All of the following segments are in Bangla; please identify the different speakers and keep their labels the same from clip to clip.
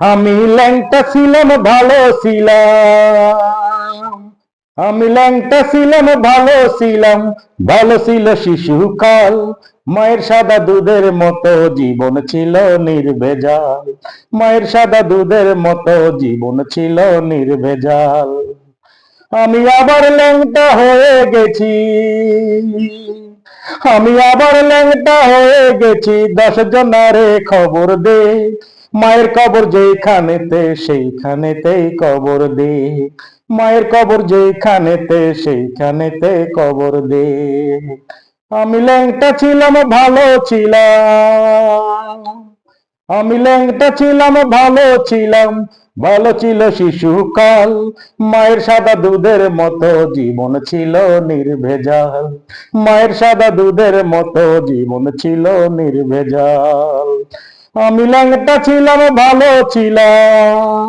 Speaker 1: আমি ল্যাংটা ছিলাম ভালো ছিলাম, আমি ল্যাংটা ছিলাম ভালো ছিলাম, ভালো ছিল শিশুকাল। মায়ের সাদা দুধের মতো জীবন ছিল নির্ভেজাল, মায়ের সাদা দুধের মতো জীবন ছিল নির্ভেজাল। আমি আবার ল্যাংটা হয়ে গেছি, আমি আবার ল্যাংটা হয়ে গেছি, 10 জনারে খবর দে। মায়ের কবর যেখানেতে সেইখানেতেই কবর দে, মায়ের কবর যেখানেতে সেইখানেতে কবর দে। আমি ল্যাংটা ছিলাম ভালো ছিলাম, আমি ল্যাংটা ছিলাম ভালো ছিলাম, ভালো ছিল শিশুকাল। মায়ের সাদা দুধের মতো জীবন ছিল নির্ভেজাল, মায়ের সাদা দুধের মতো জীবন ছিল নির্ভেজাল। আমি ল্যাংটা ছিলাম ভালো ছিলাম,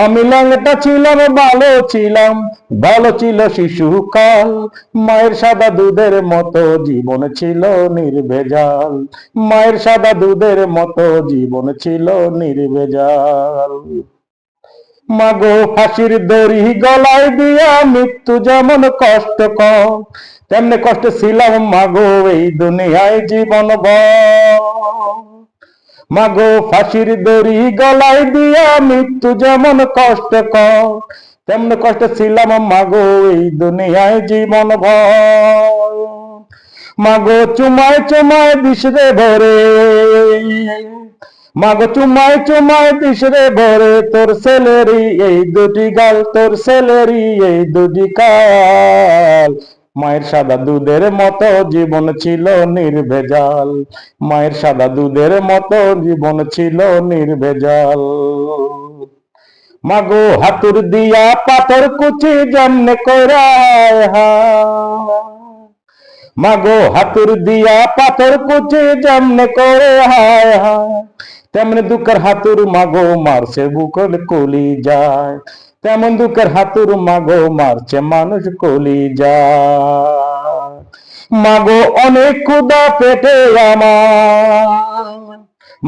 Speaker 1: আমি ল্যাংটা ছিলাম ভালো ছিলাম, ভালো ছিল শিশুকাল। মায়ের সাদা দুধের মতো জীবন ছিল নির্ভেজাল, মায়ের সাদা দুধের মতো জীবন ছিল নির্ভেজাল। মাগো ফাঁসির দড়ি গলায় দিয়া মৃত্যু যেমন কষ্টকর, তেমনি কষ্ট ছিলাম মাগো এই দুনিয়ায় জীবন ভর। মাগো ফাঁসির দড়ি গলায় দিয়া মৃত্যু যেমন কষ্টকর, তেমনি কষ্ট ছিলাম মাগো এই দুনিয়ায় জীবন ভর। মাগো চুমায় চুমায় বিষরে ভরে, মাগো চুমায় চুমায় বিষরে ভরে, তোর ছেলেরই এই দুটি গাল, তোর ছেলেরই এই দুটি কাল। মায়ের সাদা দুধের মতো জীবন ছিল নির্ভেজাল, মায়ের সাদা দুধের মতো জীবন ছিল নির্ভেজাল। মাগো হাতুর দিয়া পাথর কুচি যেমনে কইরা, মাগো হাতুর দিয়া পাথর কুচি যেমনে করে হায় হায়, তেমনি দুঃখের হাতুর মাগো মারছে বুকের কলি যায়, তেমন দুঃখের হাতুর মাগো মারছে মানুষ কলি যায়। মাগো অনেক ক্ষুধা পেটে আমার,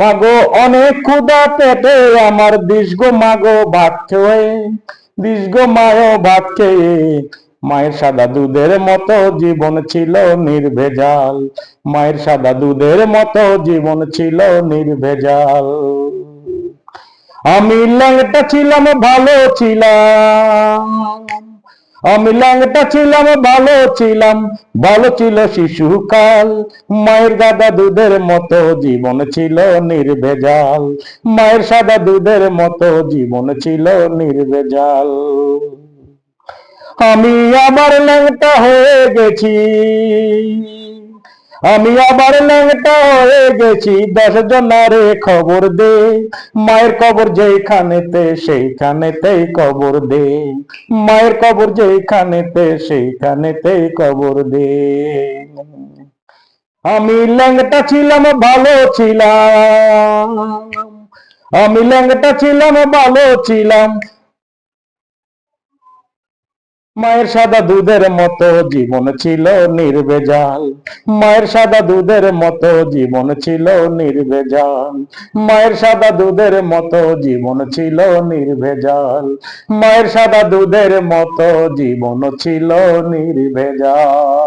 Speaker 1: মাগো অনেক ক্ষুধা পেটে আমার, দিস গো মাগো ভাত খেয়ে, দিস গো মায়ও ভাত খেয়ে। মায়ের সাদা দুধের মতো জীবন ছিল নির্ভেজাল, মায়ের সাদা দুধের মতো জীবন ছিল নির্ভেজাল। আমি ল্যাংটা ছিলাম ভালো ছিলাম, আমি ল্যাংটা ছিলাম ভালো ছিলাম, ভালো ছিল শিশুকাল। মায়ের সাদা দুধের মতো জীবন ছিল নির্ভেজাল, মায়ের সাদা দুধের মতো জীবন ছিল নির্ভেজাল। আমি আবার ল্যাংটা হয়ে গেছি, আমি আবার ল্যাংটা হয়ে গেছি, 10 জনারে খবর দে। মায়ের কবর যেখানেতে সেইখানেতেই কবর দে, মায়ের কবর যেখানেতে সেইখানেতেই কবর দে। আমি ল্যাংটা ছিলাম ভালো ছিলাম, আমি ল্যাংটা ছিলাম ভালো ছিলাম, মায়ের সাদা দুধের মতো জীবন ছিল নির্ভেজাল, মায়ের সাদা দুধের মতো জীবন ছিল নির্ভেজাল, মায়ের সাদা দুধের মতো জীবন ছিল নির্ভেজাল, মায়ের সাদা দুধের মতো জীবন ছিল নির্ভেজাল।